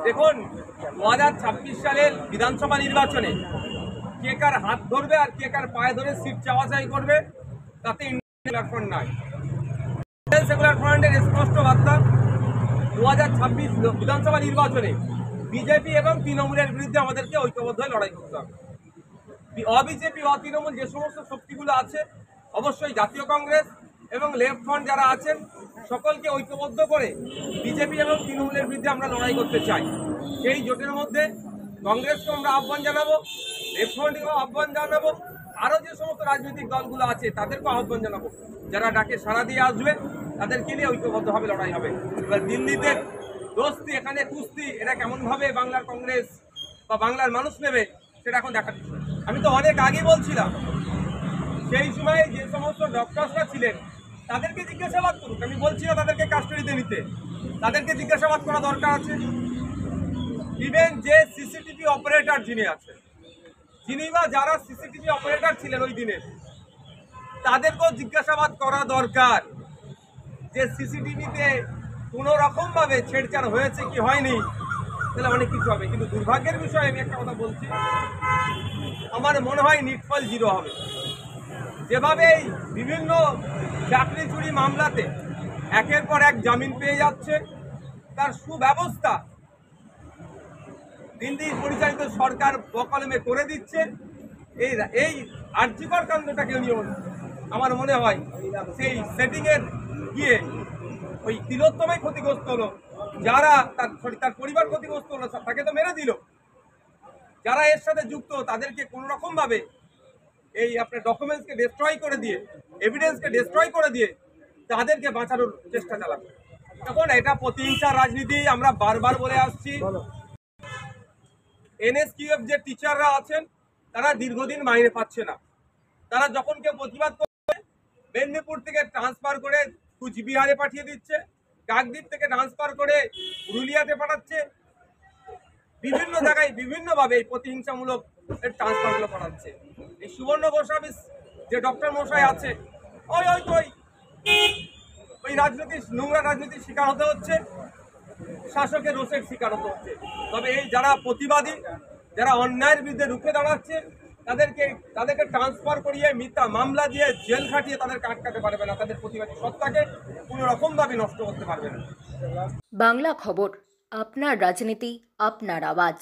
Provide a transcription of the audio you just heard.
দেখুন 2026 সালের বিধানসভা নির্বাচনে কে কার হাত ধরবে আর কে কার পায়ে ধরে সিট চাওয়াচাই করবে তাতে ইন্ডিয়ান সেকুলার ফ্রন্ট নাই। ইন্ডিয়ান সেকুলার ফ্রন্টের স্পষ্ট বার্তা 2026 বিধানসভা নির্বাচনে বিজেপি এবং তৃণমূলের বিরুদ্ধে আমাদেরকে ঐক্যবদ্ধ হয়ে লড়াই করতে হবে। অবিজেপি অতৃণমূল যে সমস্ত শক্তিগুলো আছে অবশ্যই জাতীয় কংগ্রেস এবং লেফট ফ্রন্ট যারা আছেন সকলকে ঐক্যবদ্ধ করে বিজেপি এবং তৃণমূলের বিরুদ্ধে আমরা লড়াই করতে চাই। সেই জোটের মধ্যে কংগ্রেসকে আমরা আহ্বান জানাবো, লেফট ফ্রন্টকেও আহ্বান জানাবো, আরও যে সমস্ত রাজনৈতিক দলগুলো আছে তাদেরকেও আহ্বান জানাবো। যারা ডাকে সাড়া দিয়ে আসবে তাদেরকে নিয়ে ঐক্যবদ্ধভাবে লড়াই হবে। এবার দিল্লিতে দোস্তি, এখানে কুস্তি, এটা কেমনভাবে বাংলার কংগ্রেস বা বাংলার মানুষ নেবে সেটা এখন দেখার বিষয়। আমি তো অনেক আগে বলছিলাম, সেই সময় যে সমস্ত ডক্টরসরা ছিলেন তাদেরকে জিজ্ঞাসাবাদ করুক। আমি বলছি না তাদেরকে কাস্টডিতে নিতে, তাদেরকে জিজ্ঞাসাবাদ করা দরকার আছে। ইভেন যে সিসিটিভি অপারেটর যিনি আছেন, যিনি বা যারা সিসিটিভি অপারেটর ছিলেন ওই দিনের, তাদেরকেও জিজ্ঞাসাবাদ করা দরকার যে সিসিটিভিতে কোনো রকমভাবে ছেড়ছাড় হয়েছে কি হয়নি, তাহলে অনেক কিছু হবে। কিন্তু দুর্ভাগ্যের বিষয় আমি একটা কথা বলছি, আমার মনে হয় নিটফল জিরো হবে। যেভাবে বিভিন্ন চাকরি চুরি মামলাতে একের পর এক জামিন পেয়ে যাচ্ছে, তার সুব্যবস্থা দিল্লি পরিচালিত সরকার বকলমে করে দিচ্ছে। এই আর্যিকর কাণ্ডটাকে নিয়ে আমার মনে হয় সেই সেটিংয়ের গিয়ে ওই তিলোত্তমাই ক্ষতিগ্রস্ত হলো, যারা তার পরিবার ক্ষতিগ্রস্ত হলো, তাকে তো মেরে দিল। যারা এর সাথে যুক্ত তাদেরকে কোনো রকমভাবে এই আপনার ডকুমেন্টসকে ডিস্ট্রয় করে দিয়ে, এভিডেন্সকে ডিস্ট্রয় করে দিয়ে তাদেরকে বাঁচানোর চেষ্টা চালাবে। তখন এটা প্রতিহিংসার রাজনীতি। আমরা বারবার বলে আসছি, এনএসকিউএফ যে টিচাররা আছেন তারা দীর্ঘদিন মাইনে পাচ্ছে না। তারা যখন কেউ প্রতিবাদ করছে মেদিনীপুর থেকে ট্রান্সফার করে কুচবিহারে পাঠিয়ে দিচ্ছে, কাকদ্বীপ থেকে ট্রান্সফার করে পুরুলিয়াতে পাঠাচ্ছে, বিভিন্ন জায়গায় বিভিন্নভাবে এই প্রতিহিংসামূলক ট্রান্সফারগুলো করাচ্ছে। এই সুবর্ণ গোস্বামী যে ডক্টর মশাই আছে, ওই রাজনীতির নোংরা রাজনীতির শিকার হতে হচ্ছে, শাসকের রোষের শিকার হতে হচ্ছে। তবে এই যারা প্রতিবাদী, যারা অন্যায়ের বিরুদ্ধে রুখে দাঁড়াচ্ছে, তাদেরকে ট্রান্সফার করিয়ে মিথ্যা মামলা দিয়ে জেল খাটিয়ে তাদেরকে আটকাতে পারবে না, তাদের প্রতিবাদী সত্তাকে কোনো রকমভাবে নষ্ট করতে পারবে না। বাংলা খবর, আপনার রাজনীতি, আপনার আওয়াজ।